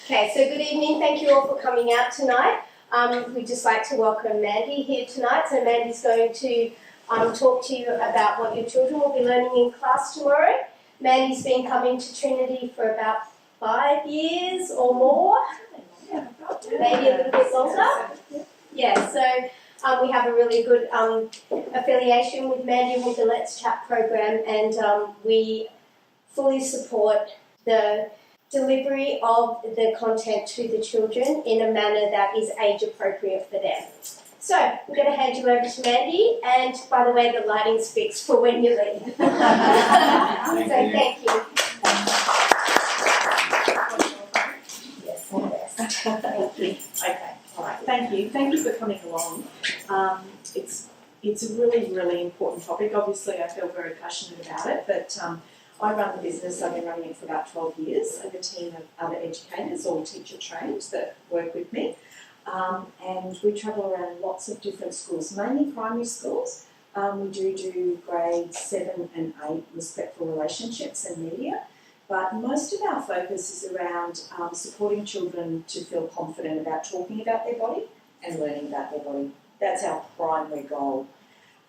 Okay, so good evening. Thank you all for coming out tonight. We'd just like to welcome Mandy here tonight. So Mandy's going to talk to you about what your children will be learning in class tomorrow. Mandy's been coming to Trinity for about 5 years or more, maybe a little bit longer. Yeah, so we have a really good affiliation with Mandy with the Let's Chat program, and we fully support the delivery of the content to the children in a manner that is age appropriate for them. So I'm going to hand you over to Mandy, and by the way, the lighting's fixed for when you leave. Thank you. Yes, thank you. Okay, all right. Thank you. Thank you for coming along. It's a really, really important topic. Obviously, I feel very passionate about it, but I run the business. I've been running it for about 12 years. I have a team of other educators, all teacher trained, that work with me. And we travel around lots of different schools, mainly primary schools. We do grades 7 and 8, respectful relationships and media. But most of our focus is around supporting children to feel confident about talking about their body and learning about their body. That's our primary goal.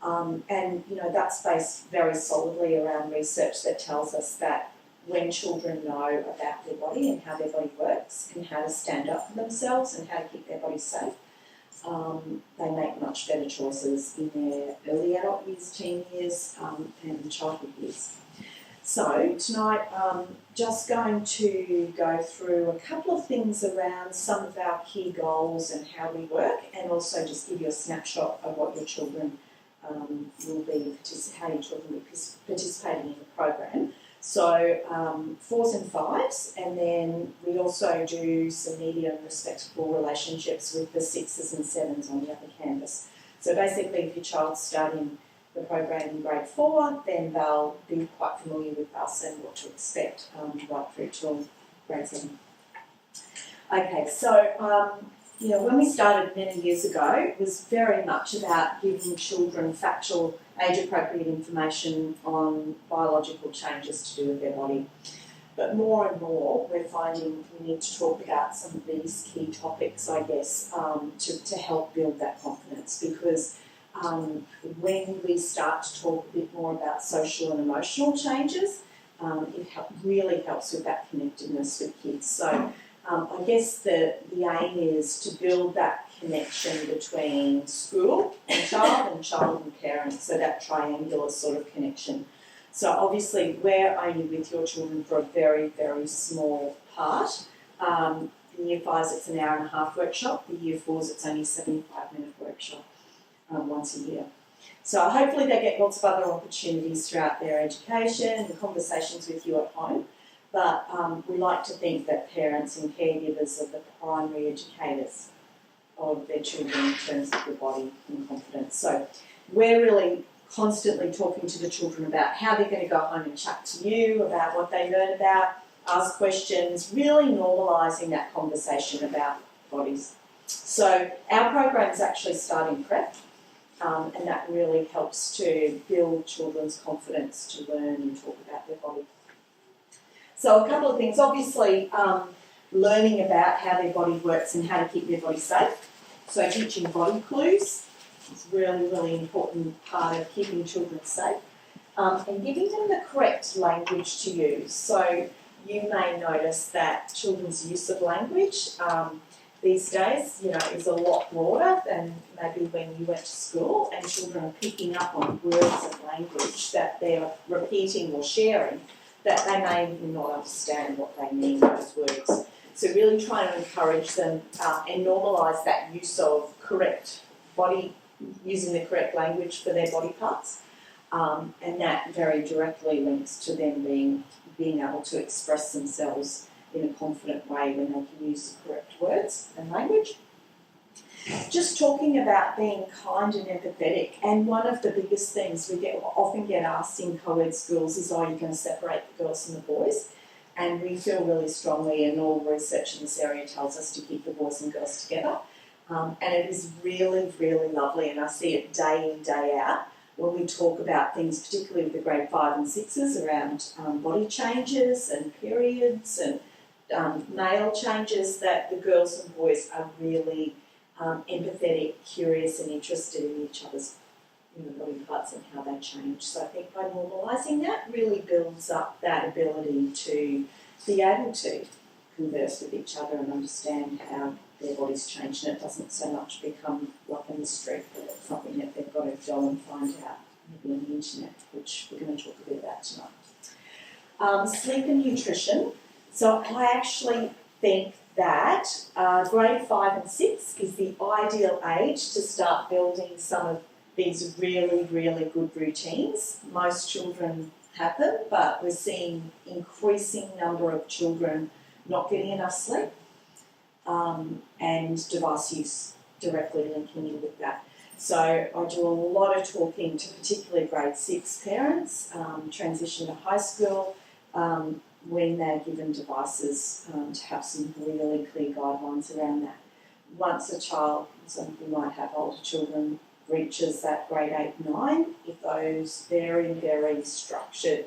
And that's based very solidly around research that tells us that when children know about their body and how their body works and how to stand up for themselves and how to keep their body safe, they make much better choices in their early adult years, teen years, and childhood years. So tonight, just going to go through a couple of things around some of our key goals and how we work, and also just give you a snapshot of what your children will be participating in the program. So 4s and 5s, and then we also do some media and respectful relationships with the 6s and 7s on the other campus. So basically, if your child's starting the program in grade 4, then they'll be quite familiar with us and what to expect right through till grade 7. Okay, so when we started many years ago, it was very much about giving children factual, age-appropriate information on biological changes to do with their body. But more and more, we're finding we need to talk about some of these key topics, I guess, to help build that confidence, because when we start to talk a bit more about social and emotional changes, it really helps with that connectedness with kids. So I guess the aim is to build that connection between school and child and parents, so that triangular sort of connection. So obviously we're only with your children for a very, very small part. In Year 5s it's an hour and a half workshop. The Year 4s it's only a 75-minute workshop once a year. So hopefully they get lots of other opportunities throughout their education and conversations with you at home. But we like to think that parents and caregivers are the primary educators of their children in terms of their body and confidence. So we're really constantly talking to the children about how they're going to go home and chat to you about what they learn about, ask questions, really normalising that conversation about bodies. So our programs actually start in prep, and that really helps to build children's confidence to learn and talk about their body. So a couple of things, obviously learning about how their body works and how to keep their body safe. So teaching body clues is really, really important part of keeping children safe, and giving them the correct language to use. So you may notice that children's use of language these days, is a lot broader than maybe when you went to school, and children are picking up on words of language that they're repeating or sharing that they may not understand what they mean, those words. So really trying to encourage them and normalise that use of correct body, using the correct language for their body parts, and that very directly links to them being able to express themselves in a confident way when they can use the correct words and language. Just talking about being kind and empathetic, and one of the biggest things we often get asked in co-ed schools is, are you going to separate the girls from the boys? And we feel really strongly, and all research in this area tells us to keep the boys and girls together. And it is really, really lovely, and I see it day in, day out, when we talk about things, particularly with the grade 5 and 6s, around body changes and periods and male changes that the girls and boys are really empathetic, curious and interested in each other's body parts and how they change. So I think by normalising that really builds up that ability to be able to converse with each other and understand how their bodies change, and it doesn't so much become like a mystery, something that they've got to go and find out maybe on the internet, which we're going to talk a bit about tonight. Sleep and nutrition. So I actually think that grade 5 and 6 is the ideal age to start building some of these really, really good routines. Most children have them, but we're seeing increasing number of children not getting enough sleep, and device use directly linking in with that. So I do a lot of talking to particularly grade 6 parents, transition to high school, when they're given devices, to have some really clear guidelines around that. Once a child, some we might have older children, reaches that grade 8, 9, if those very, very structured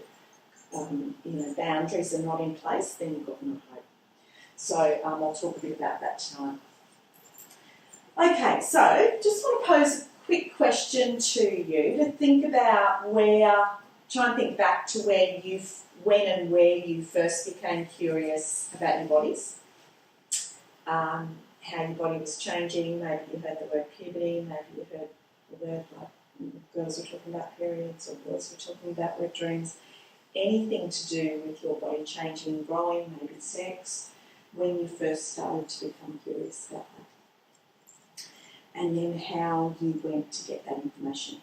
boundaries are not in place, then you've got no hope. So I'll talk a bit about that tonight. Okay, so just want to pose a quick question to you to think about try and think back to when and where you first became curious about your bodies, how your body was changing. Maybe you heard the word puberty, maybe you heard the word like girls were talking about periods or girls were talking about wet dreams. Anything to do with your body changing and growing, maybe sex, when you first started to become curious about that. And then how you went to get that information.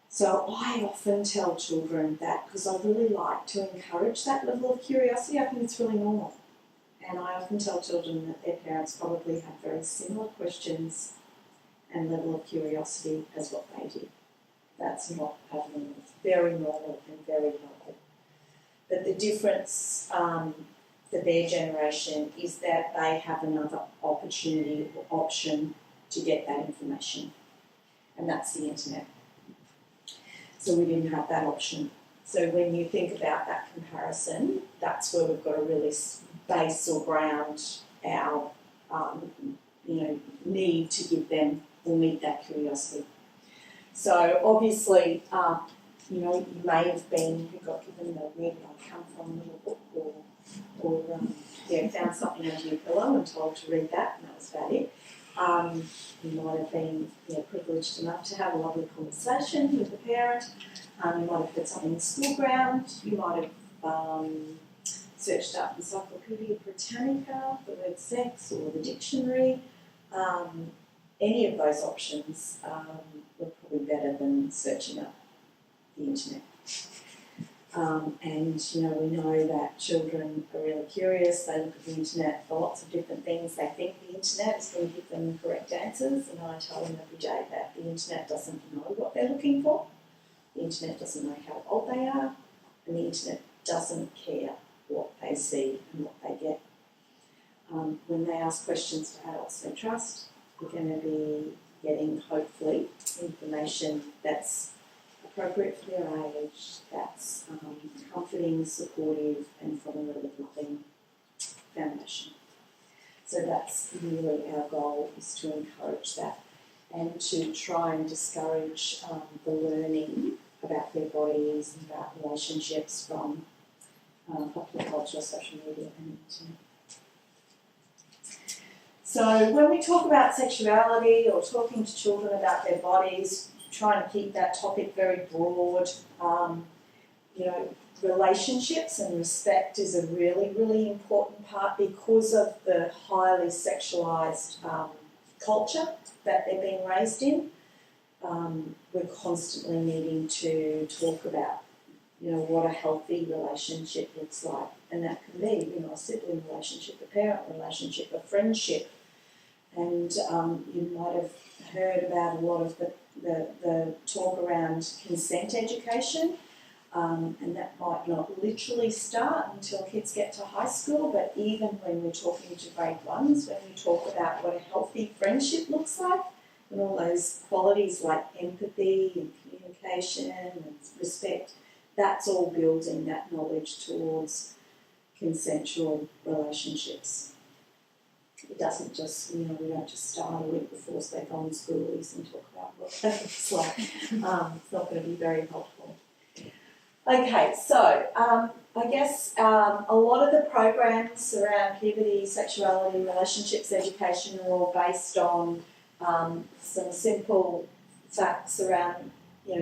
So I often tell children that because I really like to encourage that level of curiosity. I think it's really normal. And I often tell children that their parents probably have very similar questions and level of curiosity as what they did. That's not abnormal. It's very normal and very healthy. But the difference for their generation is that they have another opportunity or option to get that information, and that's the internet. So we didn't have that option. So when you think about that comparison, that's where we've got to really base or ground our need to give them or meet that curiosity. So obviously, you may have been, you got given the Where Did I Come From little book, or found something under your pillow and told to read that, and that was about it. You might have been privileged enough to have a lovely conversation with the parent. You might have heard something in the school ground. You might have searched up Encyclopedia Britannica, the word sex, or the dictionary. Any of those options were probably better than searching up the internet. And we know that children are really curious. They look at the internet for lots of different things. They think the internet is going to give them correct answers, and I tell them every day that the internet doesn't know what they're looking for. The internet doesn't know how old they are, and the internet doesn't care what they see and what they get. When they ask questions to adults they trust, they're going to be getting, hopefully, information that's appropriate for their age, that's comforting, supportive, and from a really healthy foundation. So that's really our goal, is to encourage that and to try and discourage the learning about their bodies and about relationships from popular culture, social media and internet. So when we talk about sexuality or talking to children about their bodies, trying to keep that topic very broad, relationships and respect is a really, really important part because of the highly sexualised culture that they're being raised in. We're constantly needing to talk about, what a healthy relationship looks like. And that can be, a sibling relationship, a parent relationship, a friendship. And you might have heard about a lot of the talk around consent education, and that might not literally start until kids get to high school, but even when we're talking to grade 1s, when we talk about what a healthy friendship looks like, and all those qualities like empathy and communication and respect, that's all building that knowledge towards consensual relationships. It doesn't just, we don't just start a week before so they go on schoolies and talk about what that looks like. It's not going to be very helpful. Okay, so I guess a lot of the programs around puberty, sexuality, relationships, education are all based on some simple facts around,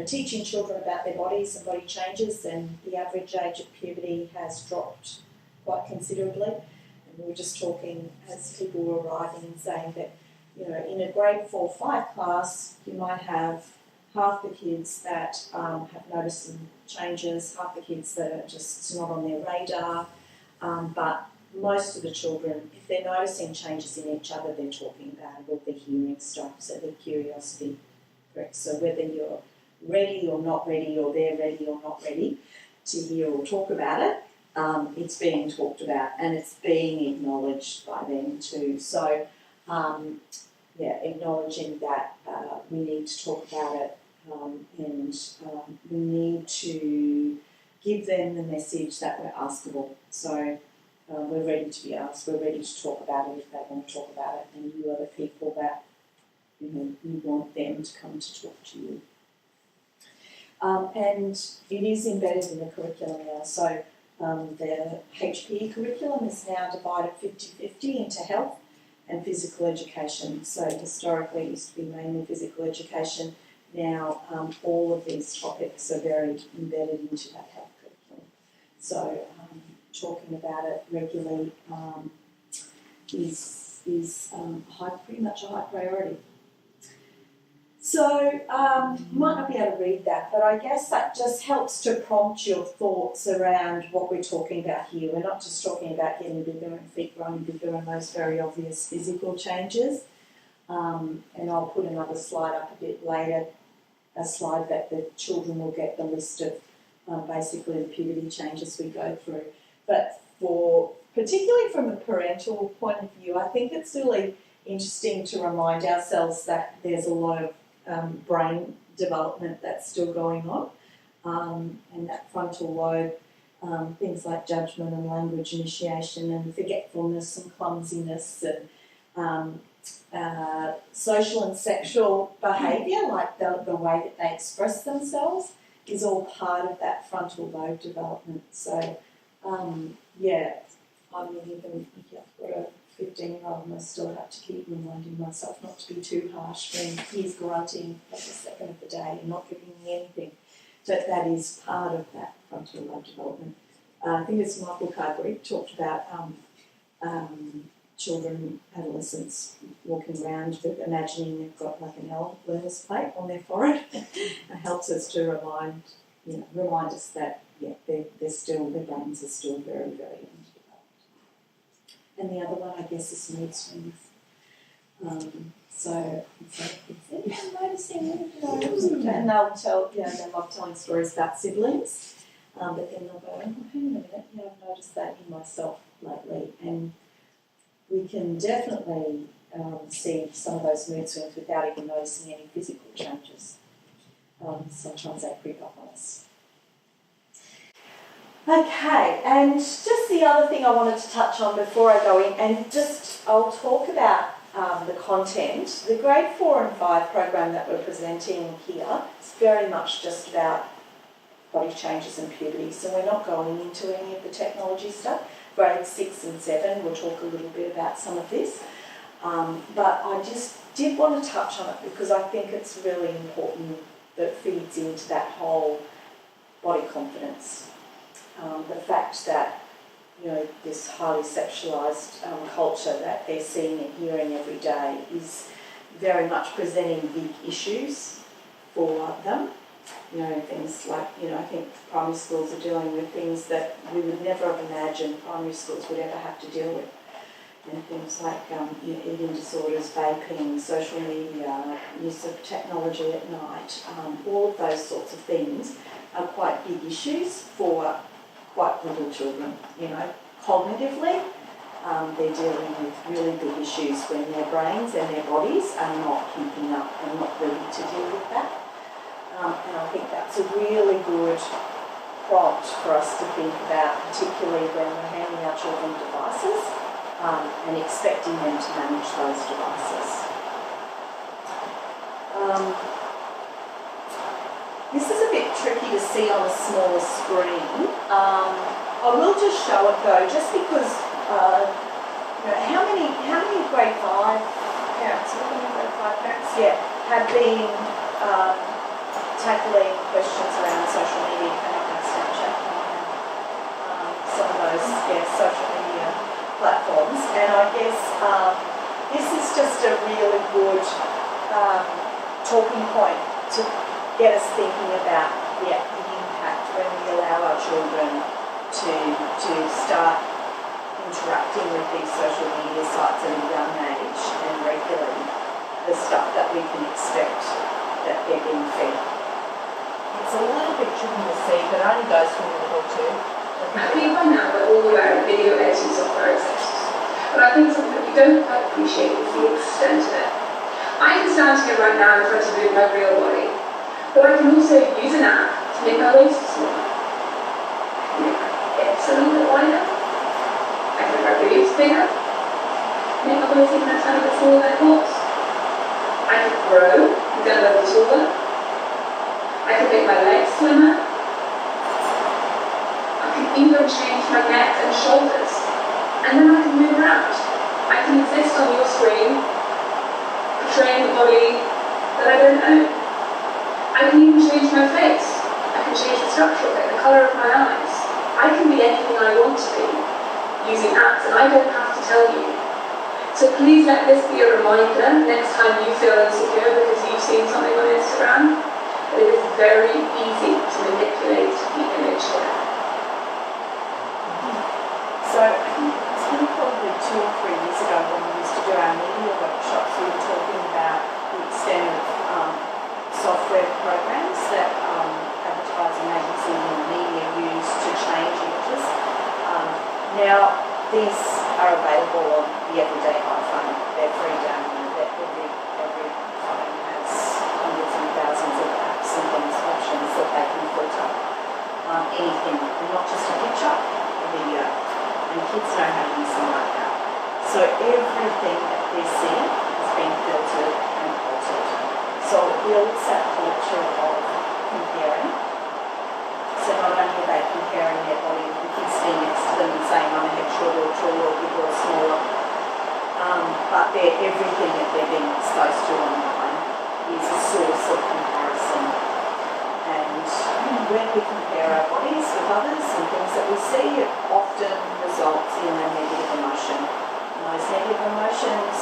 teaching children about their bodies and body changes, and the average age of puberty has dropped quite considerably. And we were just talking as people were arriving and saying that, in a grade 4-5 class, you might have half the kids that have noticed some changes, half the kids that are just not on their radar, but most of the children, if they're noticing changes in each other, they're talking about it or they're hearing stuff, so their curiosity, correct? So whether you're ready or not ready, or they're ready or not ready to hear or talk about it, it's being talked about and it's being acknowledged by them too. So, acknowledging that we need to talk about it and we need to give them the message that we're askable. So we're ready to be asked, we're ready to talk about it if they want to talk about it, and you are the people that you want them to come to talk to you. And it is embedded in the curriculum now. So the HPE curriculum is now divided 50-50 into health and physical education. So historically it used to be mainly physical education. Now all of these topics are very embedded into that health curriculum. So talking about it regularly is pretty much a high priority. So you might not be able to read that, but I guess that just helps to prompt your thoughts around what we're talking about here. We're not just talking about getting bigger and feet growing bigger and those very obvious physical changes. And I'll put another slide up a bit later, a slide that the children will get the list of basically the puberty changes we go through. But particularly from a parental point of view, I think it's really interesting to remind ourselves that there's a lot of brain development that's still going on, and that frontal lobe, things like judgment and language initiation and forgetfulness and clumsiness and social and sexual behaviour, like the way that they express themselves, is all part of that frontal lobe development. So, I mean, even if I've got a 15-year-old and I still have to keep reminding myself not to be too harsh when he's grunting at the second of the day and not giving me anything. So that is part of that frontal lobe development. I think it's Michael Carberry talked about children, adolescents walking around imagining they've got like an L learner's plate on their forehead. It helps us to remind us that their brains are still very, very underdeveloped. And the other one, I guess, is mood swings. So I'm noticing, and they'll tell, they love telling stories about siblings, but then they'll go, oh, hang on a minute, I've noticed that in myself lately. And we can definitely see some of those mood swings without even noticing any physical changes. Sometimes they creep up on us. Okay, and just the other thing I wanted to touch on before I go in, and I'll talk about the content. The grade 4 and 5 program that we're presenting here is very much just about body changes and puberty, so we're not going into any of the technology stuff. Grade 6 and 7, we'll talk a little bit about some of this, but I just did want to touch on it because I think it's really important that it feeds into that whole body confidence. The fact that, this highly sexualised culture that they're seeing and hearing every day is very much presenting big issues for them. Things like, I think primary schools are dealing with things that we would never have imagined primary schools would ever have to deal with. And things like eating disorders, vaping, social media, use of technology at night, all of those sorts of things are quite big issues for quite little children. Cognitively, they're dealing with really big issues when their brains and their bodies are not keeping up and not ready to deal with that. And I think that's a really good prompt for us to think about, particularly when we're handing our children devices and expecting them to manage those devices. This is a bit tricky to see on a smaller screen. I will just show it though, just because how many grade 5 parents, yeah, have been tackling questions around social media, can I have Snapchat, can I have some of those social media platforms, and I guess this is just a really good talking point to get us thinking about the impact when we allow our children to start interacting with these social media sites at a young age and regularly, the stuff that we can expect that they're being fed. It's a little bit tricky to see, but it only goes from level 2. I think by now we're all aware that video editing software exists, but I think something that we don't quite appreciate is the extent of it. I can stand here right now in front of you in my real body, but I can also use an app to make my waist smaller. I can make my hips a little bit wider. I can make my boobs bigger. Make my waist even a tiny bit smaller than it was. I can grow and get a little taller. I can make my legs slimmer. I can even change my neck and shoulders. And then I can move around. I can exist on your screen, portraying the body that I don't own. I can even change my face. I can change the structure of it, the colour of my eyes. I can be anything I want to be using apps, and I don't have to tell you. So please let this be a reminder next time you feel insecure because you've seen something on Instagram, that it is very easy to manipulate the image here. So I think it's been probably 2 or 3 years ago when we used to do our media workshops, we were talking about the extent of software programs that advertising agencies and media use to change images. Now, these are available on the everyday iPhone. They're free download. Every phone has hundreds and thousands of apps and things, options that they can filter anything, and not just a picture, a video. And kids know how to use them like that. So everything that they're seeing has been filtered and altered. So it builds that culture of comparing. So not only are they comparing their body with the kids sitting next to them and saying, I'm a head shorter or taller or bigger or smaller, but everything that they're being exposed to online is a source of comparison. And when we compare our bodies with others and things that we see, it often results in a negative emotion. And those negative emotions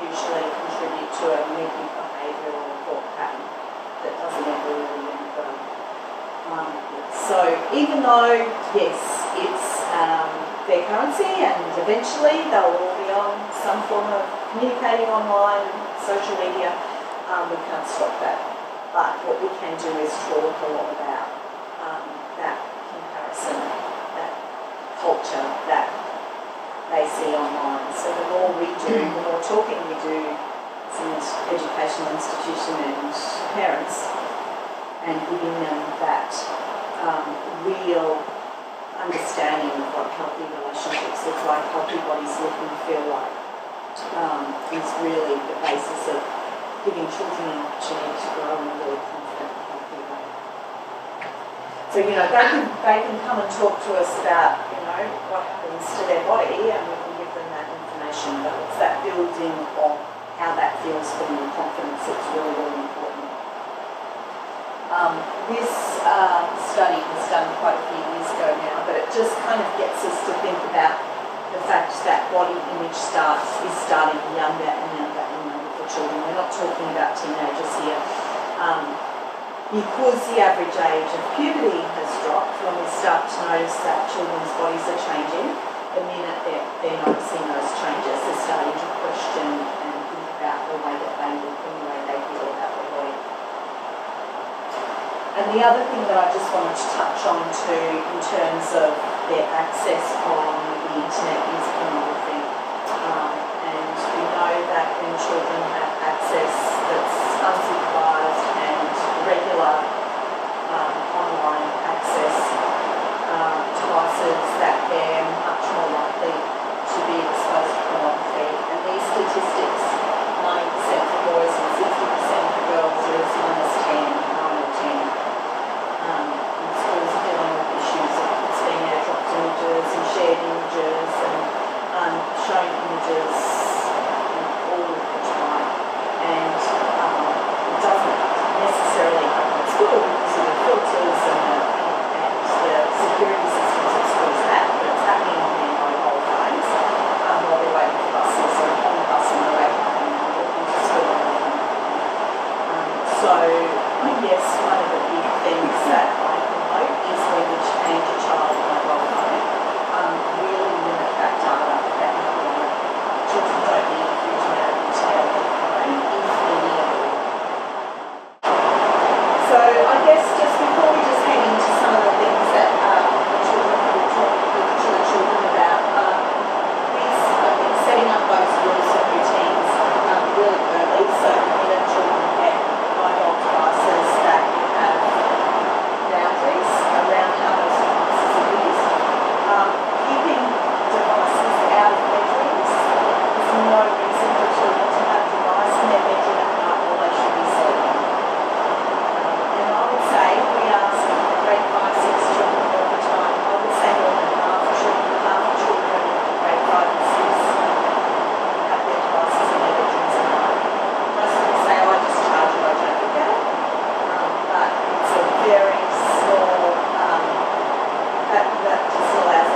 usually contribute to a negative behaviour or thought pattern that doesn't ever really end well. So even though, yes, it's their currency and eventually they'll all be on some form of communicating online, social media, we can't stop that. But what we can do is talk a lot about that comparison, that culture that they see online. So the more we do, the more talking we do as an educational institution and parents, and giving them that real understanding of what healthy relationships look like, healthy bodies look and feel like, is really the basis of giving children an opportunity to grow in a really confident, healthy way. So, they can come and talk to us about, what happens to their body, and we can give them that information, but it's that building of how that feels for them, the confidence that's really, really important. This study was done quite a few years ago now, but it just kind of gets us to think about the fact that body image is starting younger and younger and younger for children. We're not talking about teenagers here. Because the average age of puberty has dropped, when we start to notice that children's bodies are changing, the minute they're noticing those changes, they're starting to question and think about the way that they look and the way they feel about their body. And the other thing that I just wanted to touch on too, in terms of their access on the internet, is pornography. And we know that when children have access that's unsupervised and regular online access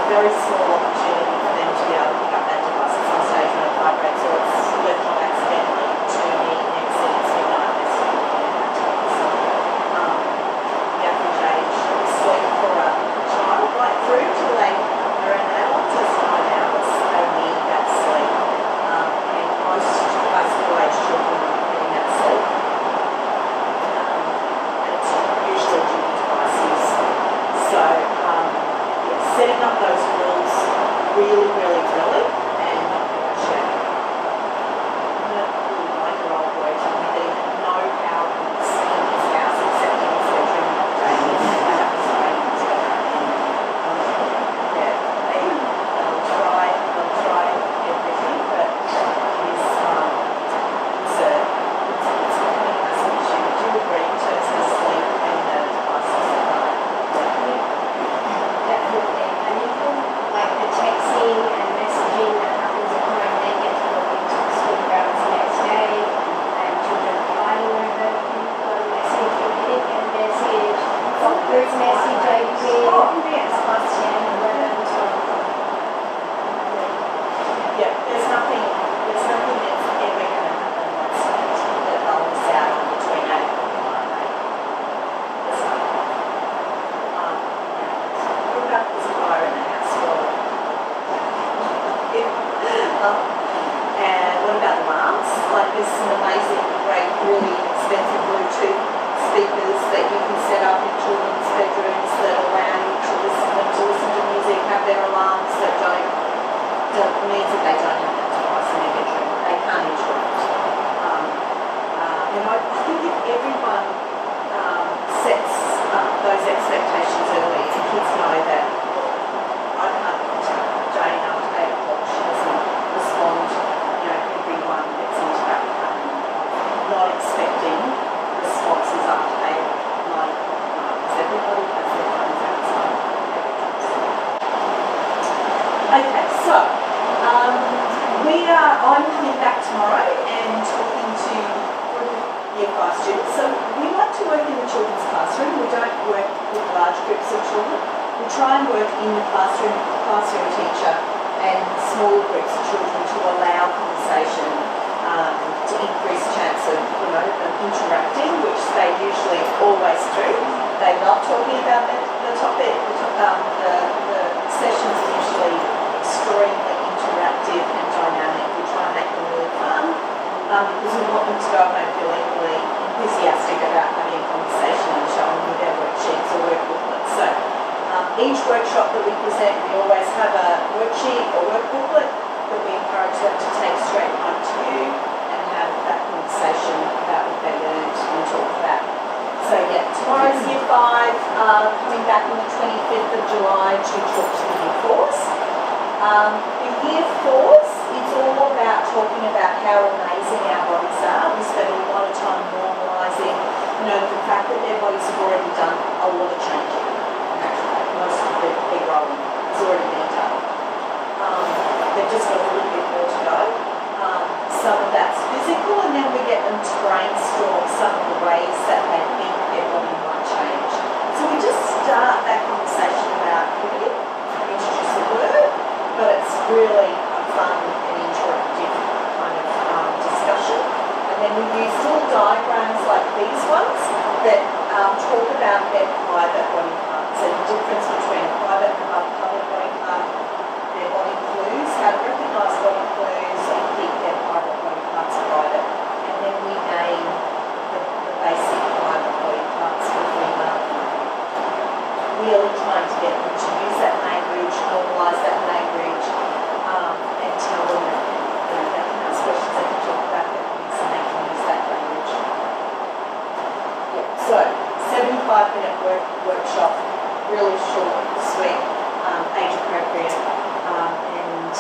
very small opportunity for them to be able to pick up that device at some stage when it vibrates or it's left off accidentally to me next thing it's midnight messaging me at that time. So the average age of sleep for a child right through to they are an adult is 9 hours. They need that sleep. And most classical age children are not getting that sleep. And it's usually due to device use. So setting up those rules really, really early and not negotiating. I'm a little 9-year-old boy telling me that he didn't know how it's in his house except in his bedroom one day and that was raining to go. They'll try everything, but it's becoming a massive issue. Do you agree in terms of sleep and the devices that are Definitely. And even like the texting and messaging that happens at home, they get to go into the school grounds the next day and children are fighting over one message, you didn't get a message, what group message are you in? It's past 10, 11, 12. Yeah, there's nothing that's ever going to happen once that they'll miss out on between 8 o'clock and 9 a.m. There's nothing. What about this fire in the house? And what about alarms? Like there's some amazing, great, really expensive Bluetooth speakers that you can set up in children's bedrooms that allow you to listen to music, have their alarms that means that they don't have that device in their bedroom. They can't interrupt. And I think if everyone sets up those expectations early, the kids know that I can't contact Jane after 8 o'clock. She doesn't respond. Everyone gets into that pattern of not expecting responses after 8 o'clock, 9 o'clock, because everybody has their phones outside. Okay, so I'm coming back tomorrow and talking to Year 5 students. So we like to work in the children's classroom. We don't work with large groups of children. We try and work in the classroom teacher and small groups of children to allow conversation, to increase chance of them interacting, which they usually always do. They love talking about the topic. The sessions are usually extremely interactive and dynamic. We try and make them really fun because we want them to go home feeling really enthusiastic about having a conversation and showing me their worksheets or work booklets. So each workshop that we present, we always have a worksheet or work booklet that we encourage them to take straight home to you and have that conversation about what they learned and talk about. So yeah, tomorrow's Year 5, coming back on the 25th of July to talk to the Year 4s. The Year 4s, it's all about talking about how amazing our bodies are. We spend a lot of time normalising, the fact that their bodies have already done a lot of changing. Actually, most of their growing has already been done. They've just got a little bit more to go. Some of that's physical, and then we get them to brainstorm some of the ways that they think their body might change. So we just start that conversation about puberty, introduce the word, but it's really a fun and interactive kind of discussion. And then we use little diagrams like these ones that talk about their private body parts and the difference between a private and a public body part, their body clues, how to recognise body clues and keep their private body parts private. And then we name the basic private body parts for female. Really trying to get them to use that language, normalise that language, and tell them that they can ask questions, they can talk about their bodies, and they can use that language. Yeah, so 75-minute workshop, really short, sweet, age appropriate, and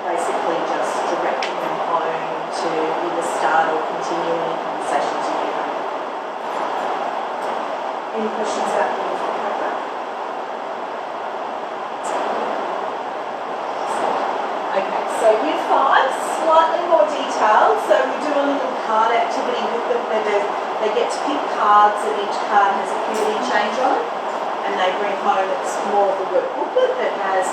basically just directing them home to either start or continue any conversations you do have. Any questions about the uniform program? Okay, so Year 5, slightly more detailed. So we do a little card activity with them. They get to pick cards and each card has a puberty change on it. and they bring home, it's more of a work booklet that has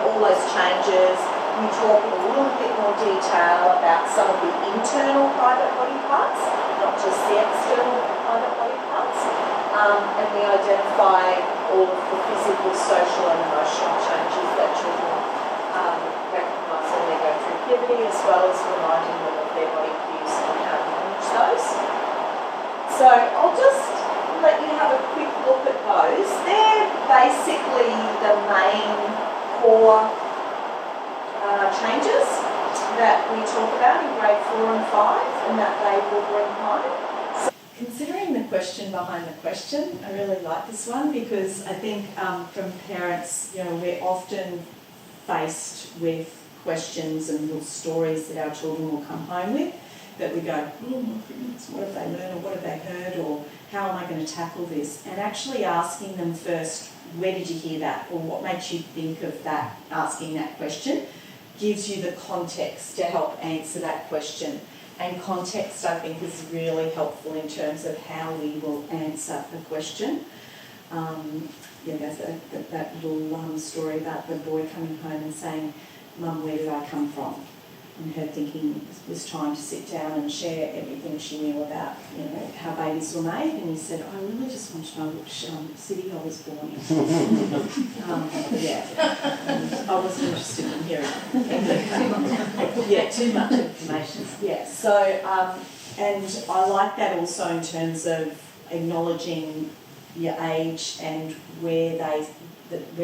all those changes. We talk in a little bit more detail about some of the internal private body parts, not just the external private body parts, and we identify all of the physical, social and emotional changes that children recognise when they go through puberty, as well as reminding them of their body cues and how to manage those. So I'll just let you have a quick look at those. They're basically the main core changes that we talk about in grade 4 and 5 and that they will bring home. So, considering the question behind the question, I really like this one because I think from parents, we're often faced with questions and little stories that our children will come home with that we go, oh my goodness, what have they learned or what have they heard or how am I going to tackle this? And actually asking them first, where did you hear that or what makes you think of that, asking that question, gives you the context to help answer that question. And context, I think, is really helpful in terms of how we will answer the question. There's that little story about the boy coming home and saying, Mum, where did I come from? And her thinking it was time to sit down and share everything she knew about, how babies were made. And he said, I really just want to know which city I was born in. I wasn't interested in hearing too much information. So, and I like that also in terms of acknowledging your age and where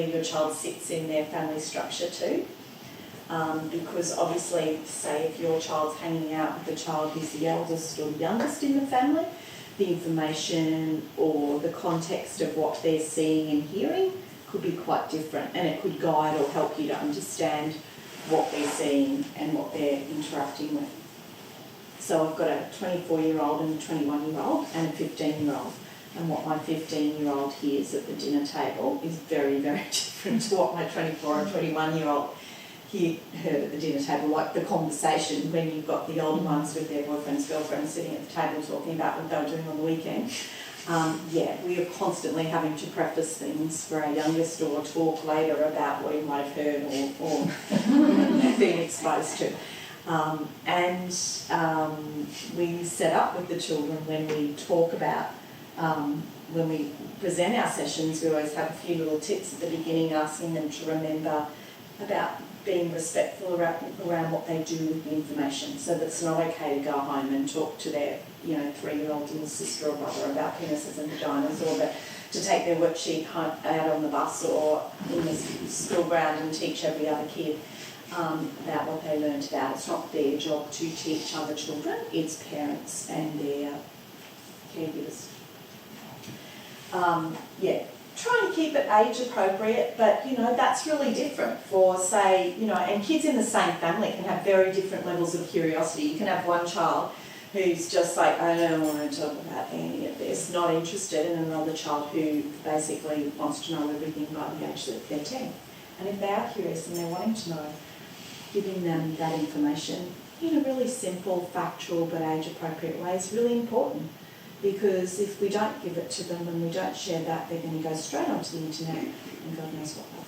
your child sits in their family structure too. Because obviously, say if your child's hanging out with a child who's the eldest or youngest in the family, the information or the context of what they're seeing and hearing could be quite different, and it could guide or help you to understand what they're seeing and what they're interacting with. So I've got a 24-year-old and a 21-year-old and a 15-year-old. And what my 15-year-old hears at the dinner table is very, very different to what my 24 and 21-year-old heard at the dinner table, like the conversation when you've got the older ones with their boyfriends, girlfriends sitting at the table talking about what they were doing on the weekend. We are constantly having to preface things for our youngest or talk later about what he might have heard or been exposed to. We set up with the children when we talk about, when we present our sessions, we always have a few little tips at the beginning asking them to remember about being respectful around what they do with the information, so that it's not okay to go home and talk to their 3-year-old little sister or brother about penises and vaginas, or to take their worksheet out on the bus or in the school ground and teach every other kid about what they learned about. It's not their job to teach other children, it's parents and their caregivers. Trying to keep it age appropriate, but that's really different for, say, and kids in the same family can have very different levels of curiosity. You can have one child who's just like, I don't want to talk about any of this, not interested, and another child who basically wants to know everything by the age that they're 10. And if they are curious and they're wanting to know, giving them that information in a really simple, factual but age appropriate way is really important. Because if we don't give it to them and we don't share that, they're going to go straight onto the internet and God knows what they'll